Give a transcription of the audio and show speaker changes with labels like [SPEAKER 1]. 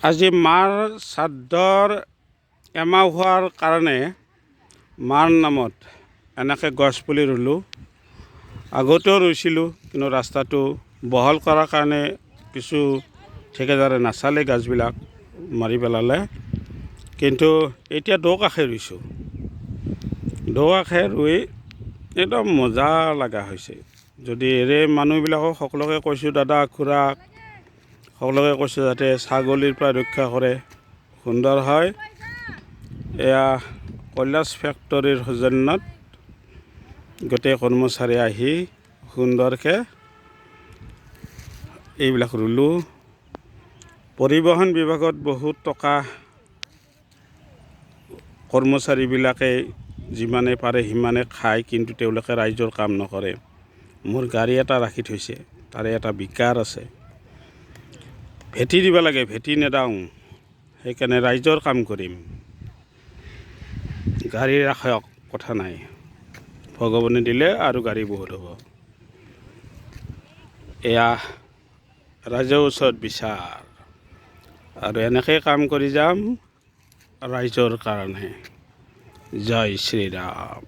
[SPEAKER 1] আজি মাৰ শ্ৰাদ্ধৰ এমাহ হোৱাৰ কাৰণে মাৰ নামত এনেকৈ গছপুলি ৰুলোঁ। আগতেও ৰুইছিলোঁ, কিন্তু ৰাস্তাটো বহল কৰাৰ কাৰণে কিছু ঠিকাদাৰে নাচালে, গছবিলাক মাৰি পেলালে। কিন্তু এতিয়া দকাষে ৰুইছোঁ। দকাষে ৰুই একদম মজা লগা হৈছে। যদি এৰে মানুহবিলাকক সকলোকে কৈছোঁ, দাদা খুৰা সকলোকে কৈছোঁ যাতে ছাগলীৰ পৰা ৰক্ষা কৰে, সুন্দৰ হয়। এয়া কৈলাশ ফেক্টৰীৰ সৌজন্যত গোটেই কৰ্মচাৰী আহি সুন্দৰকৈ এইবিলাক ৰুলোঁ। পৰিবহণ বিভাগত বহুত টকা কৰ্মচাৰীবিলাকে যিমানে পাৰে সিমানে খায়, কিন্তু তেওঁলোকে ৰাইজৰ কাম নকৰে। মোৰ গাড়ী এটা ৰাখি থৈছে, তাৰে এটা বিকাৰ আছে, ভেটি দিব লাগে, ভেটি নেদাওঁ। সেইকাৰণে ৰাইজৰ কাম কৰিম, গাড়ী ৰাখক, কথা নাই, ভগৱানে দিলে আৰু গাড়ী বহুত হ'ব। এয়া ৰাইজৰ ওচৰত বিচাৰ, আৰু এনেকৈ কাম কৰি যাম ৰাইজৰ কাৰণে। জয় শ্ৰীৰাম।